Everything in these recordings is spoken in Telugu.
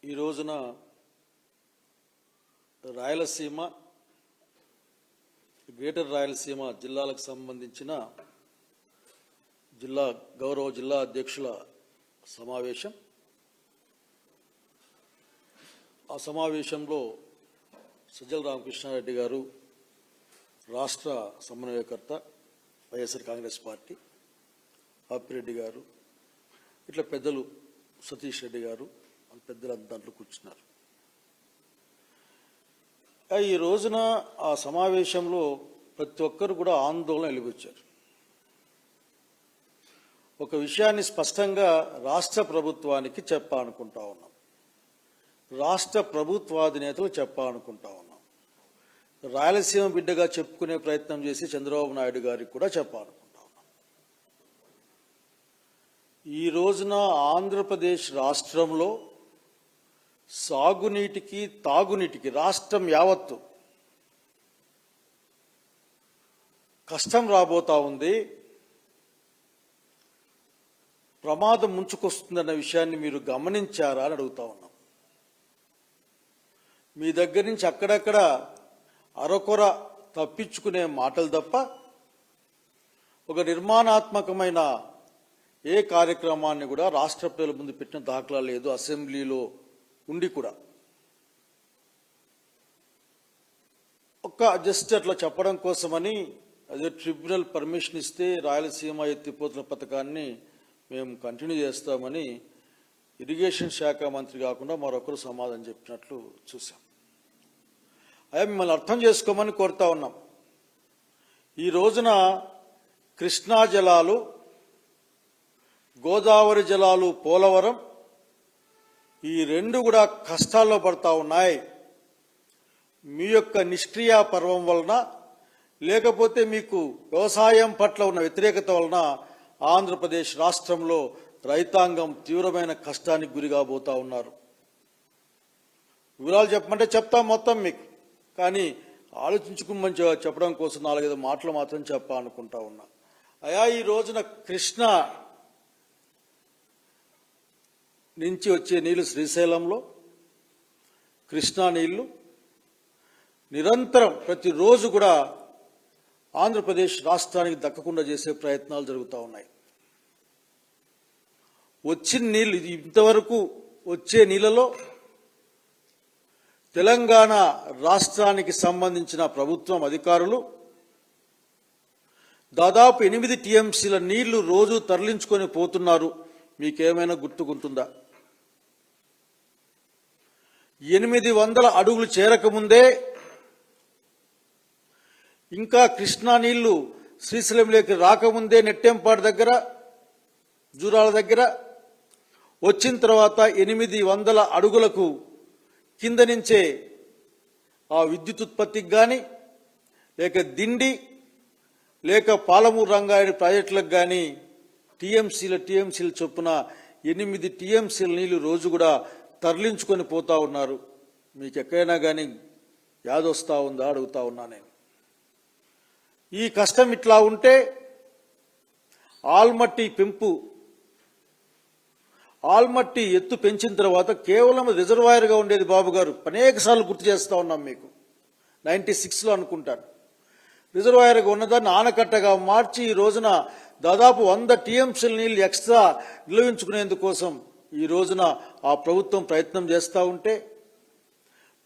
ఈ రోజున రాయలసీమ గ్రేటర్ రాయలసీమ జిల్లాలకు సంబంధించిన గౌరవ జిల్లా అధ్యక్షుల సమావేశం. ఆ సమావేశంలో సజ్జల రామకృష్ణారెడ్డి గారు, రాష్ట్ర సమన్వయకర్త వైఎస్ఆర్ కాంగ్రెస్ పార్టీ, అప్పిరెడ్డి గారు, ఇట్లా పెద్దలు సతీష్ రెడ్డి గారు, పెద్దలంతా దాంట్లో కూర్చున్నారు. ఈ రోజున ఆ సమావేశంలో ప్రతి ఒక్కరు కూడా ఆందోళన వెలిబుచ్చారు. ఒక విషయాన్ని స్పష్టంగా రాష్ట్ర ప్రభుత్వానికి చెప్పాలనుకుంటా ఉన్నాం, రాష్ట్ర ప్రభుత్వాధినేతలు చెప్పాలనుకుంటా ఉన్నాం, రాయలసీమ బిడ్డగా చెప్పుకునే ప్రయత్నం చేసి చంద్రబాబు నాయుడు గారికి కూడా చెప్పాలనుకుంటా ఉన్నాం. ఈ రోజున ఆంధ్రప్రదేశ్ రాష్ట్రంలో సాగునీటికి తాగునీటికి రాష్ట్రం యావత్తు కష్టం రాబోతా ఉంది, ప్రమాదం ముంచుకొస్తుందన్న విషయాన్ని మీరు గమనించారా అని అడుగుతా ఉన్నాం. మీ దగ్గర నుంచి అక్కడక్కడ అరకొర తప్పించుకునే మాటలు తప్ప ఒక నిర్మాణాత్మకమైన ఏ కార్యక్రమాన్ని కూడా రాష్ట్ర ప్రజల ముందు పెట్టిన దాఖలా లేదు. అసెంబ్లీలో ఉండి కూడా జస్ట్ అట్లా చెప్పడం కోసమని అదే ట్రిబ్యునల్ పర్మిషన్ ఇస్తే రాయలసీమ ఎత్తిపోతున్న పథకాన్ని మేము కంటిన్యూ చేస్తామని ఇరిగేషన్ శాఖ మంత్రి కాకుండా మరొకరు సమాధానం చెప్పినట్లు చూసాం. అయ్యా, మిమ్మల్ని అర్థం చేసుకోమని కోరుతా ఉన్నాం. ఈ రోజున కృష్ణా జలాలు, గోదావరి జలాలు, పోలవరం ఈ రెండు కూడా కష్టాల్లో పడతా ఉన్నాయి. మీ యొక్క నిష్క్రియ పర్వం వలన, లేకపోతే మీకు వ్యవసాయం పట్ల ఉన్న వ్యతిరేకత వలన ఆంధ్రప్రదేశ్ రాష్ట్రంలో రైతాంగం తీవ్రమైన కష్టానికి గురిగాబోతా ఉన్నారు. వివరాలు చెప్పమంటే చెప్తాం మొత్తం మీకు, కానీ ఆలోచించుకోమని చెప్పడం కోసం 4-5 మాటలు మాత్రం చెప్పాలనుకుంటా ఉన్నా. అయా, ఈ రోజున కృష్ణా నుంచి వచ్చే నీళ్లు శ్రీశైలంలో, కృష్ణా నీళ్లు నిరంతరం ప్రతిరోజు కూడా ఆంధ్రప్రదేశ్ రాష్ట్రానికి దక్కకుండా చేసే ప్రయత్నాలు జరుగుతూ ఉన్నాయి. వచ్చిన నీళ్లు, ఇంతవరకు వచ్చే నీళ్లలో తెలంగాణ రాష్ట్రానికి సంబంధించిన ప్రభుత్వం అధికారులు దాదాపు 8 టీఎంసీల నీళ్లు రోజు తరలించుకొని పోతున్నారు. మీకేమైనా గుర్తుకుంటుందా? 800 అడుగులు చేరకముందే ఇంకా కృష్ణా నీళ్లు శ్రీశైలంలోకి రాకముందే నెట్టెంపాడు దగ్గర, జూరాల దగ్గర వచ్చిన తర్వాత 800 అడుగులకు కింద నుంచే ఆ విద్యుత్ ఉత్పత్తికి కానీ, లేక దిండి, లేక పాలమూరు రంగారెడ్డి ప్రాజెక్టులకు కానీ టీఎంసీల చొప్పున 8 టీఎంసీల నీళ్లు రోజు కూడా తరలించుకొని పోతా ఉన్నారు. మీకు ఎక్కడైనా కానీ యాదొస్తా ఉందా అడుగుతా ఉన్నా నేను. ఈ కష్టం ఇట్లా ఉంటే ఆల్మట్టి ఎత్తు పెంచిన తర్వాత కేవలం రిజర్వాయర్గా ఉండేది బాబు గారు, అనేకసార్లు గుర్తు చేస్తూ ఉన్నాం మీకు. 96లో అనుకుంటాను రిజర్వాయర్గా ఉన్నదాన్ని ఆనకట్టగా మార్చి ఈ రోజున దాదాపు 100 టీఎంసీల నీళ్లు ఎక్స్ట్రా నిల్వించుకునేందుకోసం ఈ రోజున ఆ ప్రభుత్వం ప్రయత్నం చేస్తూ ఉంటే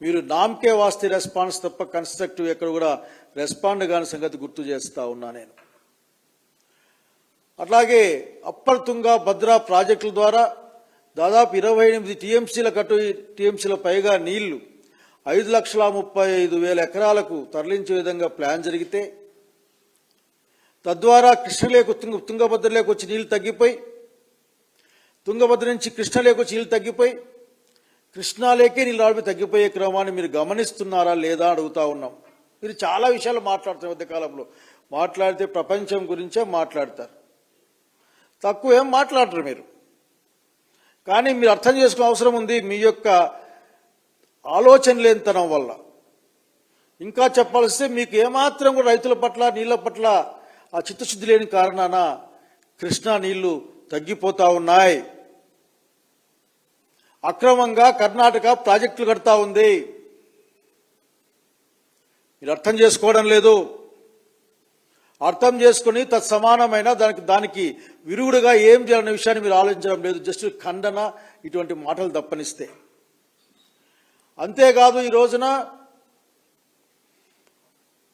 మీరు నామకే వాస్తే రెస్పాన్స్ తప్ప కన్స్ట్రక్టివ్ ఎక్కడ కూడా రెస్పాండ్ కాని సంగతి గుర్తు చేస్తూ ఉన్నా నేను. అట్లాగే అప్పర్ తుంగా భద్రా ప్రాజెక్టుల ద్వారా దాదాపు 28 టీఎంసీల పైగా నీళ్లు 5,35,000 ఎకరాలకు తరలించే విధంగా ప్లాన్ జరిగితే, తద్వారా తుంగభద్రలోకి వచ్చి నీళ్లు తగ్గిపోయి, తుంగభద్ర నుంచి కృష్ణలోకి వచ్చి నీళ్లు తగ్గిపోయి, కృష్ణాలేకే నీళ్ళు రావడం తగ్గిపోయే క్రమాన్ని మీరు గమనిస్తున్నారా లేదా అడుగుతా ఉన్నాం. మీరు చాలా విషయాలు మాట్లాడుతున్నారు. మధ్యకాలంలో మాట్లాడితే ప్రపంచం గురించే మాట్లాడతారు, తక్కువ ఏం మాట్లాడరు మీరు. కానీ మీరు అర్థం చేసుకునే అవసరం ఉంది. మీ యొక్క ఆలోచన లేనితనం వల్ల, ఇంకా చెప్పాల్స్తే మీకు ఏమాత్రం కూడా రైతుల పట్ల, నీళ్ల పట్ల ఆ చిత్తశుద్ధి లేని కారణాన కృష్ణా నీళ్లు తగ్గిపోతా ఉన్నాయి. అక్రమంగా కర్ణాటక ప్రాజెక్టులు కడతా ఉంది. మీరు అర్థం చేసుకోవడం లేదు. అర్థం చేసుకుని తత్సమానమైన దానికి విరుగుడుగా ఏం చేయాలనే విషయాన్ని మీరు ఆలోచించడం లేదు. జస్ట్ ఖండన, ఇటువంటి మాటలు తప్పనిస్తే. అంతేకాదు, ఈ రోజున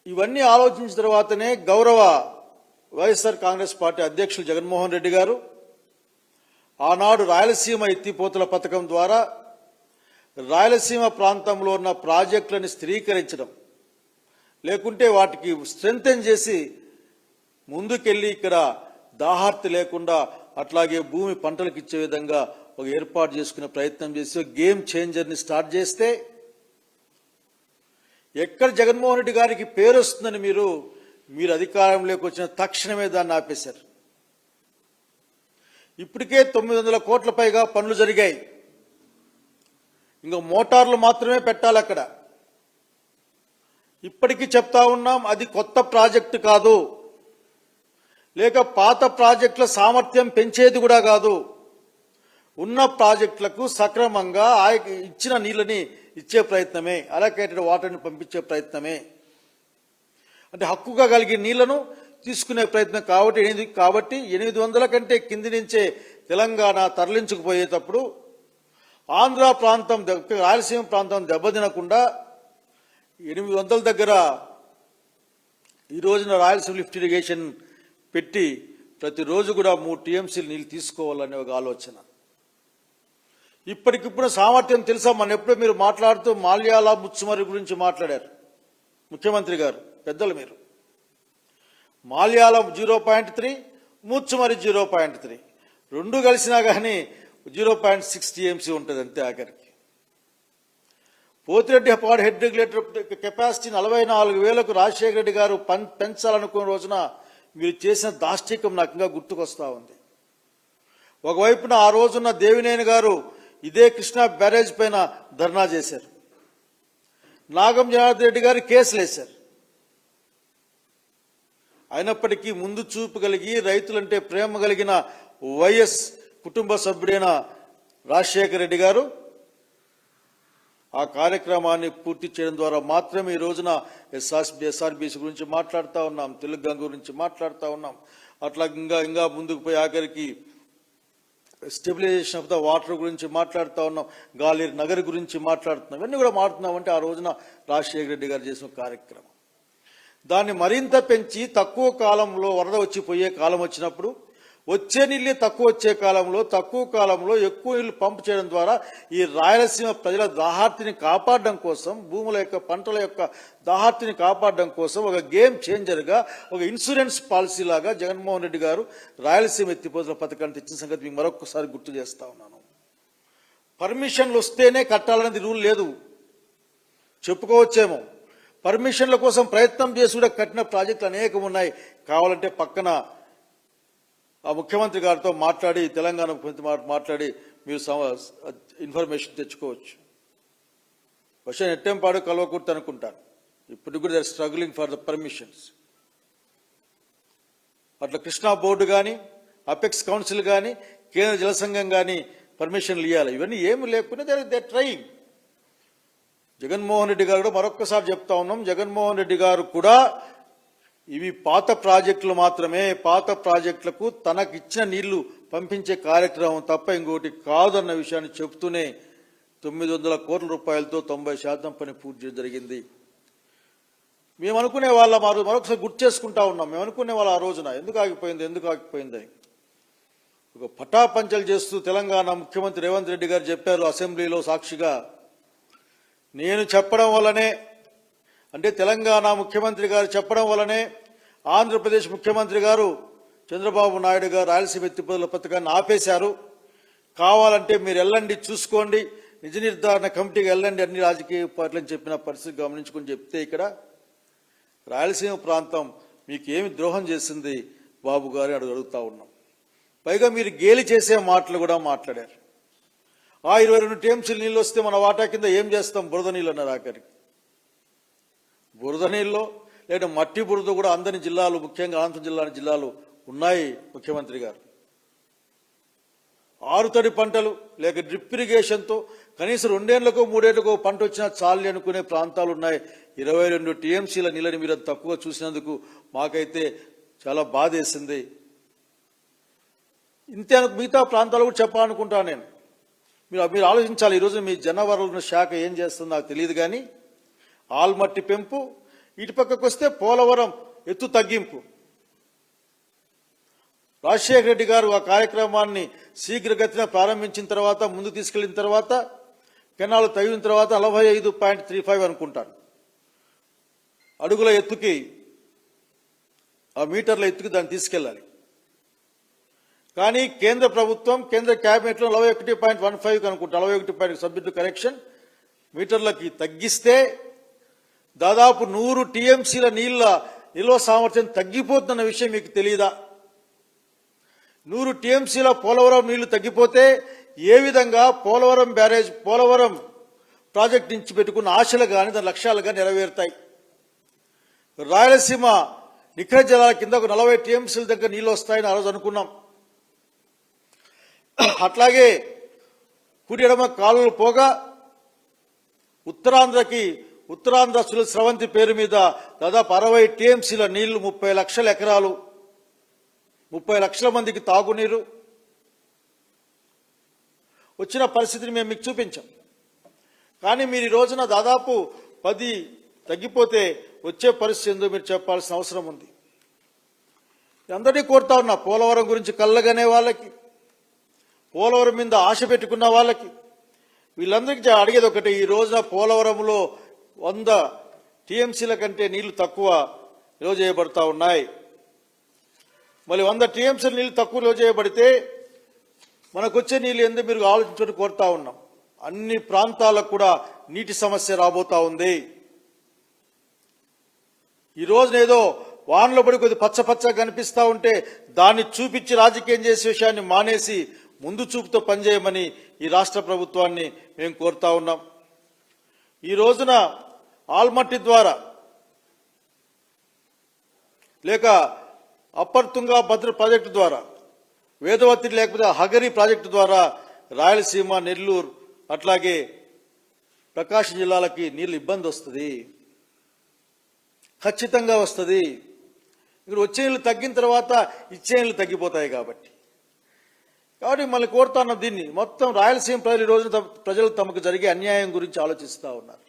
ఇవన్నీ ఆలోచించిన తర్వాతనే గౌరవ వైఎస్ఆర్ కాంగ్రెస్ పార్టీ అధ్యక్షులు జగన్మోహన్ రెడ్డి గారు ఆనాడు రాయలసీమ ఎత్తిపోతల పథకం ద్వారా రాయలసీమ ప్రాంతంలో ఉన్న ప్రాజెక్టులను స్థిరీకరించడం, లేకుంటే వాటికి స్ట్రెంథెన్ చేసి ముందుకెళ్లి ఇక్కడ దాహార్తి లేకుండా అట్లాగే భూమి పంటలకు ఇచ్చే విధంగా ఒక ఏర్పాటు చేసుకునే ప్రయత్నం చేసి గేమ్ చేంజర్ని స్టార్ట్ చేస్తే ఎక్కడ జగన్మోహన్ రెడ్డి గారికి పేరు వస్తుందని మీరు అధికారంలోకి వచ్చిన తక్షణమే దాన్ని ఆపేశారు. ఇప్పటికే 900 కోట్ల పైగా పనులు జరిగాయి. ఇంకా మోటార్లు మాత్రమే పెట్టాలి అక్కడ. ఇప్పటికీ చెప్తా ఉన్నాం, అది కొత్త ప్రాజెక్టు కాదు, లేక పాత ప్రాజెక్టుల సామర్థ్యం పెంచేది కూడా కాదు. ఉన్న ప్రాజెక్టులకు సక్రమంగా ఇచ్చిన నీళ్ళని ఇచ్చే ప్రయత్నమే, అలొకేటెడ్ వాటర్ని పంపించే ప్రయత్నమే. అంటే హక్కుగా కలిగిన నీళ్లను తీసుకునే ప్రయత్నం కాబట్టి 800 కంటే కింది నుంచే తెలంగాణ తరలించుకుపోయేటప్పుడు ఆంధ్ర ప్రాంతం, రాయలసీమ ప్రాంతం దెబ్బతినకుండా 800 దగ్గర ఈ రోజున రాయలసీమ లిఫ్ట్ ఇరిగేషన్ పెట్టి ప్రతిరోజు కూడా 3 టీఎంసీలు నీళ్ళు తీసుకోవాలనే ఒక ఆలోచన. ఇప్పటికిప్పుడు సామర్థ్యం తెలుసా? ఎప్పుడో మీరు మాట్లాడుతూ మాల్యాల ముచ్చుమరి గురించి మాట్లాడారు ముఖ్యమంత్రి గారు, పెద్దలు మీరు. మాల్యాల 0.3, ముచ్చుమరి 0.3 రెండు కలిసినా కానీ 0.6 టీఎంసీ ఉంటుంది అంతే ఆఖరికి. పోతిరెడ్డిపాడు హెడ్ రెగ్యులేటర్ కెపాసిటీ 44,000కు రాజశేఖర రెడ్డి గారు పెంచాలనుకున్న రోజున మీరు చేసిన దాష్టికం నాకు ఇంకా గుర్తుకొస్తా ఉంది. ఒకవైపున ఆ రోజున దేవినేని గారు ఇదే కృష్ణా బ్యారేజ్ పైన ధర్నా చేశారు. నాగం జనార్దన్ రెడ్డి గారు కేసులు వేశారు. అయినప్పటికీ ముందు చూపు కలిగి రైతులంటే ప్రేమ కలిగిన వైఎస్ కుటుంబ సభ్యుడైన రాజశేఖర రెడ్డి గారు ఆ కార్యక్రమాన్ని పూర్తి చేయడం ద్వారా మాత్రమే ఈ రోజున ఎస్ఆర్బీసీ గురించి మాట్లాడుతూ ఉన్నాం, తెలుగు గంగ గురించి మాట్లాడుతూ ఉన్నాం. అట్లా ఇంకా ముందుకు పోయి ఆఖరికి స్టెబిలైజేషన్ ఆఫ్ ద వాటర్ గురించి మాట్లాడుతూ ఉన్నాం, గాలేరు నగర్ గురించి మాట్లాడుతున్నాం. ఇవన్నీ కూడా మాట్లాడుతున్నామంటే ఆ రోజున రాజశేఖర రెడ్డి గారు చేసిన కార్యక్రమం. దాన్ని మరింత పెంచి తక్కువ కాలంలో వరద వచ్చిపోయే కాలం వచ్చినప్పుడు వచ్చే నీళ్ళే తక్కువ వచ్చే కాలంలో తక్కువ కాలంలో ఎక్కువ నీళ్లు పంపు చేయడం ద్వారా ఈ రాయలసీమ ప్రజల దాహార్తిని కాపాడడం కోసం, భూముల యొక్క పంటల యొక్క దాహార్తిని కాపాడడం కోసం ఒక గేమ్ చేంజర్గా, ఒక ఇన్సూరెన్స్ పాలసీ లాగా జగన్మోహన్ రెడ్డి గారు రాయలసీమ ఎత్తిపోతల పథకాన్ని తెచ్చిన సంగతి మీకు మరొకసారి గుర్తు చేస్తా ఉన్నాను. పర్మిషన్లు వస్తేనే కట్టాలనేది రూల్ లేదు, చెప్పుకోవచ్చేమో. పర్మిషన్ల కోసం ప్రయత్నం చేసి కూడా కట్టిన ప్రాజెక్టులు అనేకం ఉన్నాయి. కావాలంటే పక్కన ఆ ముఖ్యమంత్రి గారితో మాట్లాడి, తెలంగాణ ముఖ్యమంత్రి మాట్లాడి మీరు ఇన్ఫర్మేషన్ తెచ్చుకోవచ్చు. బహుశా నెట్టెంపాడు కల్వకుర్తి అనుకుంటాను. ఇప్పుడు కూడా they struggling for the permissions. అట్లా కృష్ణా బోర్డు కానీ, అపెక్స్ కౌన్సిల్ కానీ, కేంద్ర జల సంఘం కానీ పర్మిషన్లు ఇవ్వాలి. ఇవన్నీ ఏమి లేకుండా దే ట్రైయింగ్. జగన్మోహన్ రెడ్డి గారు కూడా మరొక్కసారి చెప్తా ఉన్నాం, జగన్మోహన్ రెడ్డి గారు కూడా ఇవి పాత ప్రాజెక్టులు మాత్రమే, పాత ప్రాజెక్టులకు తనకు ఇచ్చిన నీళ్లు పంపించే కార్యక్రమం తప్ప ఇంకోటి కాదన్న విషయాన్ని చెబుతూనే 900 కోట్ల రూపాయలతో 90% పని పూర్తి చేయడం జరిగింది. మేము అనుకునే వాళ్ళ మరొకసారి గుర్తు చేసుకుంటా ఉన్నాం. మేము అనుకునే వాళ్ళ ఆ రోజున ఎందుకు ఆగిపోయిందని ఒక పటాపంచలు చేస్తూ తెలంగాణ ముఖ్యమంత్రి రేవంత్ రెడ్డి గారు చెప్పారు అసెంబ్లీలో సాక్షిగా. నేను చెప్పడం వల్లనే, అంటే తెలంగాణ ముఖ్యమంత్రి గారు చెప్పడం వల్లనే ఆంధ్రప్రదేశ్ ముఖ్యమంత్రి గారు చంద్రబాబు నాయుడు గారు రాయలసీమ ఎత్తిపోతల పథకాన్ని ఆపేశారు. కావాలంటే మీరు వెళ్ళండి, చూసుకోండి, నిజ నిర్ధారణ కమిటీకి వెళ్ళండి, అన్ని రాజకీయ పార్టీలను చెప్పిన పరిస్థితి గమనించుకుని చెప్తే ఇక్కడ రాయలసీమ ప్రాంతం మీకు ఏమి ద్రోహం చేసింది బాబు గారు అడుగుతా ఉన్నాం. పైగా మీరు గేలి చేసే మాటలు కూడా మాట్లాడారు. 22 టీఎంసీలు నీళ్ళు వస్తే మన వాటా కింద ఏం చేస్తాం? బురద నీళ్ళు అన్నారు ఆఖరికి. బురద నీళ్ళు లేదా మట్టి బురద కూడా అందని జిల్లాలు, ముఖ్యంగా అనంతపురం జిల్లాలో ఉన్నాయి ముఖ్యమంత్రి గారు. ఆరుతడి పంటలు లేక డ్రిప్ ఇరిగేషన్తో కనీసం 2 ఏళ్లకో 3 ఏళ్లకో పంట వచ్చినా చాలు అనుకునే ప్రాంతాలు ఉన్నాయి. 22 టీఎంసీల నీళ్ళని మీరు తక్కువ చూసినందుకు మాకైతే చాలా బాధేసింది. ఇంతే మిగతా ప్రాంతాలు కూడా చెప్పాలనుకుంటాను నేను. మీరు ఆలోచించాలి. ఈరోజు మీ జనవనరుల శాఖ ఏం చేస్తుందో నాకు తెలియదు, కానీ ఆల్మట్టి పెంపు, ఇటు పక్కకు వస్తే పోలవరం ఎత్తు తగ్గింపు. రాజశేఖర రెడ్డి గారు ఆ కార్యక్రమాన్ని శీఘ్రగతిన ప్రారంభించిన తర్వాత, ముందు తీసుకెళ్లిన తర్వాత, కెనాలు తవ్విన తర్వాత 45.35 అనుకుంటాను అడుగుల ఎత్తుకి, ఆ మీటర్ల ఎత్తుకి దాన్ని తీసుకెళ్ళాలి. కానీ కేంద్ర ప్రభుత్వం, కేంద్ర క్యాబినెట్లో 41.15 అనుకుంటా, 41 సబ్జెక్టు కరెక్షన్ మీటర్లకి తగ్గిస్తే దాదాపు 100 టీఎంసీల నీళ్ల నిల్వ సామర్థ్యం తగ్గిపోతున్న విషయం మీకు తెలియదా? 100 టీఎంసీల పోలవరం నీళ్లు తగ్గిపోతే ఏ విధంగా పోలవరం బ్యారేజ్, పోలవరం ప్రాజెక్ట్ నుంచి పెట్టుకున్న ఆశలు కానీ దాని లక్ష్యాలు కానీ నెరవేరుతాయి? రాయలసీమ నిఖర జలాల కింద ఒక 40 టీఎంసీల దగ్గర నీళ్లు వస్తాయని ఆ రోజు అనుకున్నాం. అట్లాగే కుడి ఎడమ కాలువలు పోగా ఉత్తరాంధ్ర స్రవంతి పేరు మీద దాదాపు 60 టీఎంసీల నీళ్లు, 30 లక్షల ఎకరాలు, 30 లక్షల మందికి తాగునీరు వచ్చిన పరిస్థితిని మేము మీకు చూపించాం. కానీ మీరు ఈ రోజున దాదాపు 10 తగ్గిపోతే వచ్చే పరిస్థితి ఏందో మీరు చెప్పాల్సిన అవసరం ఉంది. అందరినీ కోరుతా ఉన్నా, పోలవరం గురించి కళ్ళగనే వాళ్ళకి, పోలవరం మీద ఆశ పెట్టుకున్న వాళ్ళకి, వీళ్ళందరికీ అడిగేది ఒకటి. ఈ రోజున పోలవరంలో 100 టీఎంసీల కంటే నీళ్లు తక్కువ నిల్వ చేయబడతా ఉన్నాయి. మళ్ళీ 100 టీఎంసీల నీళ్లు తక్కువ నిల్వ చేయబడితే మనకు వచ్చే నీళ్ళు ఎందుకు మీరు ఆలోచించని కోరుతా ఉన్నాం. అన్ని ప్రాంతాలకు కూడా నీటి సమస్య రాబోతా ఉంది. ఈ రోజున ఏదో వానలో పడి కొద్ది పచ్చగా కనిపిస్తా ఉంటే దాన్ని చూపించి రాజకీయం చేసే విషయాన్ని మానేసి ముందు చూపుతో పనిచేయమని ఈ రాష్ట్ర ప్రభుత్వాన్ని మేము కోరుతా ఉన్నాం. ఈ రోజున ఆల్మట్టి ద్వారా లేక అప్పర్ తుంగా భద్ర ప్రాజెక్టు ద్వారా, వేదవతి లేకపోతే హగరి ప్రాజెక్టు ద్వారా రాయలసీమ, నెల్లూరు అట్లాగే ప్రకాశం జిల్లాలకి నీళ్ళు ఇబ్బంది వస్తుంది, ఖచ్చితంగా వస్తుంది. ఇక్కడ వచ్చే నీళ్ళు తగ్గిన తర్వాత ఇచ్చే నీళ్ళు తగ్గిపోతాయి. కాబట్టి మళ్ళీ కోరుతాను దీన్ని. మొత్తం రాయలసీమ ప్రజలు ఈ రోజున ప్రజలు తమకు జరిగే అన్యాయం గురించి ఆలోచిస్తూ ఉన్నారు.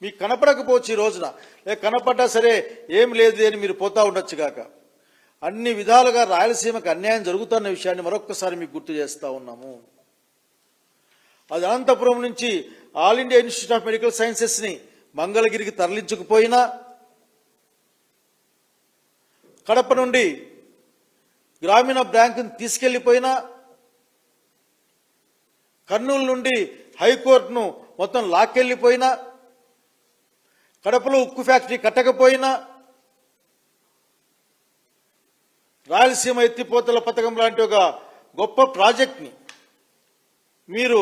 మీకు కనపడకపోవచ్చు ఈ రోజున, లేక కనపడ్డా సరే ఏం లేదు అని మీరు పోతా ఉండొచ్చు కాక, అన్ని విధాలుగా రాయలసీమకు అన్యాయం జరుగుతున్న విషయాన్ని మరొక్కసారి మీకు గుర్తు చేస్తా ఉన్నాము. అది అనంతపురం నుంచి all India institute of medical sciences ని మంగళగిరికి తరలించకపోయినా, కడప నుండి గ్రామీణ బ్యాంకును తీసుకెళ్లిపోయినా, కర్నూలు నుండి హైకోర్టును మొత్తం లాక్కెళ్లిపోయినా, కడపలో ఉక్కు ఫ్యాక్టరీ కట్టకపోయినా, రాయలసీమ ఎత్తిపోతల పథకం లాంటి ఒక గొప్ప ప్రాజెక్ట్ని మీరు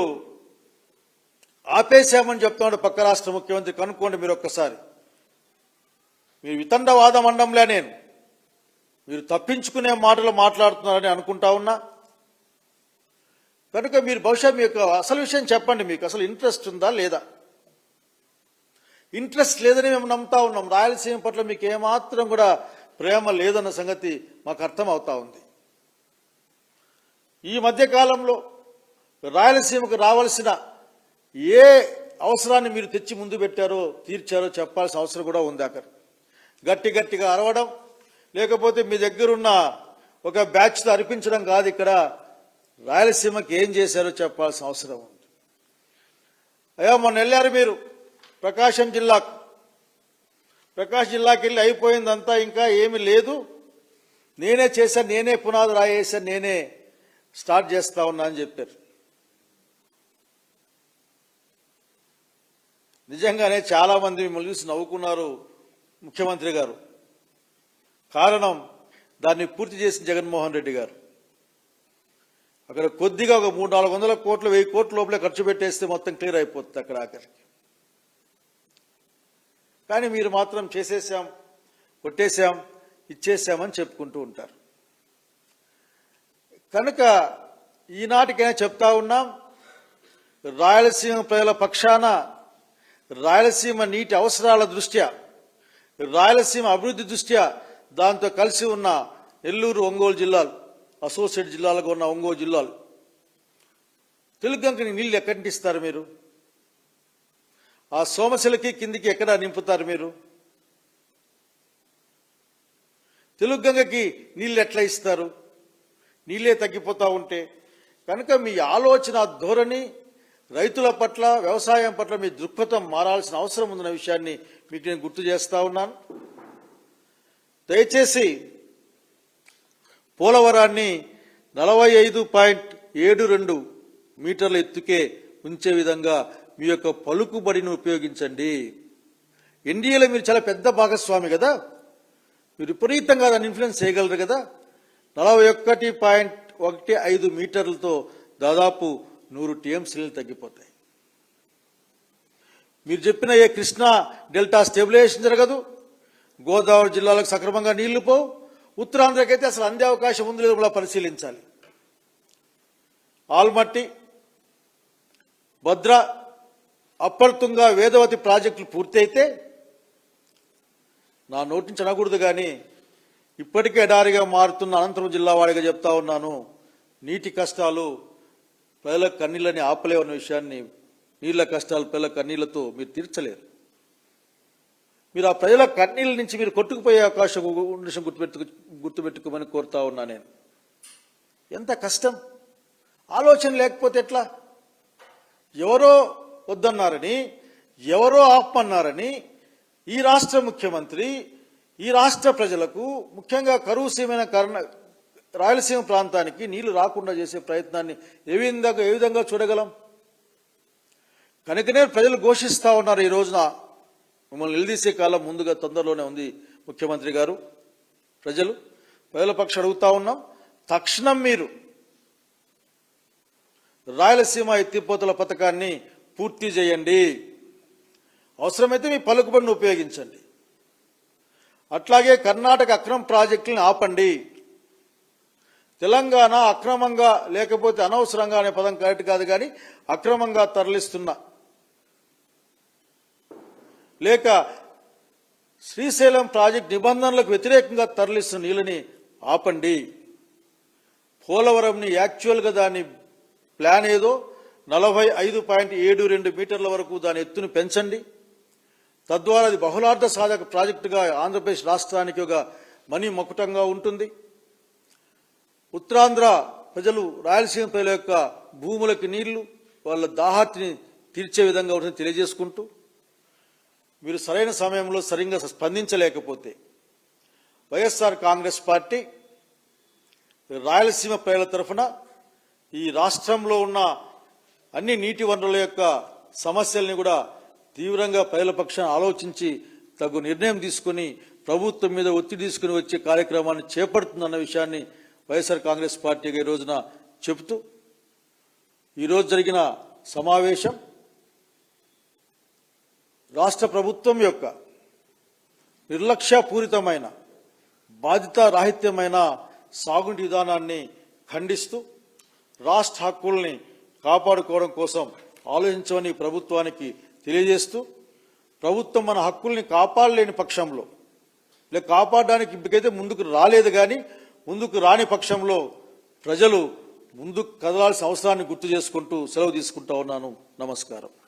ఆపేశామని చెప్తున్నాడు పక్క రాష్ట్ర ముఖ్యమంత్రి. కనుక్కోండి మీరు ఒక్కసారి. మీరు వితండవాదం అనడంలే, మీరు తప్పించుకునే మాటలు మాట్లాడుతున్నారని అనుకుంటా ఉన్నా. కనుక మీరు బహుశా మీ యొక్క అసలు విషయం చెప్పండి. మీకు అసలు ఇంట్రెస్ట్ ఉందా లేదా? ఇంట్రెస్ట్ లేదని మేము నమ్ముతా ఉన్నాం. రాయలసీమ పట్ల మీకు ఏమాత్రం కూడా ప్రేమ లేదన్న సంగతి మాకు అర్థం అవుతా ఉంది. ఈ మధ్య కాలంలో రాయలసీమకు రావాల్సిన ఏ అవసరాన్ని మీరు తెచ్చి ముందు పెట్టారో, తీర్చారో చెప్పాల్సిన అవసరం కూడా ఉంది. అక్కడ గట్టిగా అరవడం, లేకపోతే మీ దగ్గరున్న ఒక బ్యాచ్తో అర్పించడం కాదు. ఇక్కడ రాయలసీమకి ఏం చేశారో చెప్పాల్సిన అవసరం ఉంది. అయ్యా మొన్న వెళ్ళారు మీరు ప్రకాశం జిల్లాకి వెళ్ళి అయిపోయిందంతా, ఇంకా ఏమీ లేదు, నేనే చేశాను, నేనే పునాది రాయేశాను, నేనే స్టార్ట్ చేస్తా ఉన్నా అని చెప్పారు. నిజంగానే చాలా మంది మిమ్మల్ని చూసి నవ్వుకున్నారు ముఖ్యమంత్రి గారు. కారణం దాన్ని పూర్తి చేసిన జగన్మోహన్ రెడ్డి గారు. అక్కడ కొద్దిగా ఒక 300-400 కోట్లు 1000 కోట్ల లోపలే ఖర్చు పెట్టేస్తే మొత్తం క్లియర్ అయిపోతుంది అక్కడ ఆఖరికి. కానీ మీరు మాత్రం చేసేసాం, కొట్టేశాం, ఇచ్చేసామని చెప్పుకుంటూ ఉంటారు. కనుక ఈనాటికైనా చెప్తా ఉన్నాం, రాయలసీమ ప్రజల పక్షాన రాయలసీమ నీటి అవసరాల దృష్ట్యా, రాయలసీమ అభివృద్ధి దృష్ట్యా దాంతో కలిసి ఉన్న నెల్లూరు, ఒంగోలు జిల్లాలు, అసోసియేట్ జిల్లాలుగా ఉన్న ఒంగోలు జిల్లాలు, తెలుగంగకి నీళ్ళు ఎక్కడి నుంచి ఇస్తారు మీరు? ఆ సోమశిలకి కిందికి ఎక్కడ నింపుతారు మీరు? తెలుగంగకి నీళ్ళు ఎట్లా ఇస్తారు? నీళ్ళే తగ్గిపోతూ ఉంటే కనుక మీ ఆలోచన ధోరణి, రైతుల పట్ల, వ్యవసాయం పట్ల మీ దృక్పథం మారాల్సిన అవసరం ఉందన్న విషయాన్ని మీకు నేను గుర్తు చేస్తా ఉన్నాను. దయచేసి పోలవరాన్ని 45.72 మీటర్ల ఎత్తుకే ఉంచే విధంగా మీ యొక్క పలుకుబడిని ఉపయోగించండి. ఎన్డీఏలో మీరు చాలా పెద్ద భాగస్వామి కదా, మీరు విపరీతంగా దాన్ని ఇన్ఫ్లుయెన్స్ చేయగలరు కదా. 41.15 మీటర్లతో దాదాపు 100 టీఎంసీలు తగ్గిపోతాయి. మీరు చెప్పిన ఏ కృష్ణా డెల్టా స్టెబిలైజేషన్ జరగదు, గోదావరి జిల్లాలకు సక్రమంగా నీళ్లు పోవు, ఉత్తరాంధ్రకైతే అసలు అందే అవకాశం ఉంది లేదో కూడా పరిశీలించాలి. ఆల్మట్టి, భద్ర, అప్పర్తుంగా, వేదవతి ప్రాజెక్టులు పూర్తి అయితే నా నోటి నుంచి అనకూడదు కానీ ఇప్పటికే ఎడారిగా మారుతున్న అనంతపురం జిల్లా వాడిగా చెప్తా ఉన్నాను, నీటి కష్టాలు ప్రజల కన్నీళ్ళని ఆపలేవన్న విషయాన్ని, నీళ్ల కష్టాలు ప్రజల కన్నీళ్లతో మీరు తీర్చలేరు. మీరు ఆ ప్రజల కన్నీళ్ళ నుంచి మీరు కొట్టుకుపోయే అవకాశం గుర్తుపెట్టుకోమని కోరుతా ఉన్నా నేను. ఎంత కష్టం, ఆలోచన లేకపోతే ఎట్లా? ఎవరో వద్దన్నారని, ఎవరో ఆపమన్నారని ఈ రాష్ట్ర ముఖ్యమంత్రి ఈ రాష్ట్ర ప్రజలకు, ముఖ్యంగా కరువు సీమైన రాయలసీమ ప్రాంతానికి నీళ్లు రాకుండా చేసే ప్రయత్నాన్ని ఏ విధంగా చూడగలం? కనుకనే ప్రజలు ఘోషిస్తా ఉన్నారు. ఈ రోజున మిమ్మల్ని నిలదీసే కాలం ముందుగా తొందరలోనే ఉంది ముఖ్యమంత్రి గారు. ప్రజల పక్షం అడుగుతా ఉన్నాం, తక్షణం మీరు రాయలసీమ ఎత్తిపోతల పథకాన్ని పూర్తి చేయండి. అవసరమైతే మీ పలుకుబడిని ఉపయోగించండి. అట్లాగే కర్ణాటక అక్రమ ప్రాజెక్టులను ఆపండి. తెలంగాణ అక్రమంగా, లేకపోతే అనవసరంగా అనే పదం కరెక్ట్ కాదు కానీ అక్రమంగా తరలిస్తున్న, లేక శ్రీశైలం ప్రాజెక్టు నిబంధనలకు వ్యతిరేకంగా తరలిస్తున్న నీళ్ళని ఆపండి. పోలవరంని యాక్చువల్గా దాని ప్లాన్ ఏదో 45.72 మీటర్ల వరకు దాని ఎత్తును పెంచండి. తద్వారా అది బహుళార్థ సాధక ప్రాజెక్టుగా ఆంధ్రప్రదేశ్ రాష్ట్రానికి ఒక మనీ మకుటంగా ఉంటుంది. ఉత్తరాంధ్ర ప్రజలు, రాయలసీమ ప్రజల యొక్క భూములకి నీళ్లు, వాళ్ళ దాహార్తిని తీర్చే విధంగా ఉంటుందని తెలియజేసుకుంటూ, మీరు సరైన సమయంలో సరిగ్గా స్పందించలేకపోతే వైఎస్ఆర్ కాంగ్రెస్ పార్టీ రాయలసీమ ప్రజల తరఫున ఈ రాష్ట్రంలో ఉన్న అన్ని నీటి వనరుల యొక్క సమస్యల్ని కూడా తీవ్రంగా ప్రజల పక్షాన ఆలోచించి తగు నిర్ణయం తీసుకుని ప్రభుత్వం మీద ఒత్తిడి తీసుకుని వచ్చే కార్యక్రమాన్ని చేపడుతుందన్న విషయాన్ని వైఎస్ఆర్ కాంగ్రెస్ పార్టీగా ఈ రోజున చెబుతూ, ఈరోజు జరిగిన సమావేశం రాష్ట్ర ప్రభుత్వం యొక్క నిర్లక్ష్యపూరితమైన, బాధ్యతారాహిత్యమైన సాగునీటి విధానాన్ని ఖండిస్తూ రాష్ట్ర హక్కుల్ని కాపాడుకోవడం కోసం ఆలోచించమని ప్రభుత్వానికి తెలియజేస్తూ, ప్రభుత్వం మన హక్కుల్ని కాపాడలేని పక్షంలో, లేక కాపాడడానికి ఇప్పటికైతే ముందుకు రాలేదు కానీ ముందుకు రాని పక్షంలో ప్రజలు ముందుకు కదలాల్సిన అవసరాన్ని గుర్తు చేసుకుంటూ సెలవు తీసుకుంటా ఉన్నాను. నమస్కారం.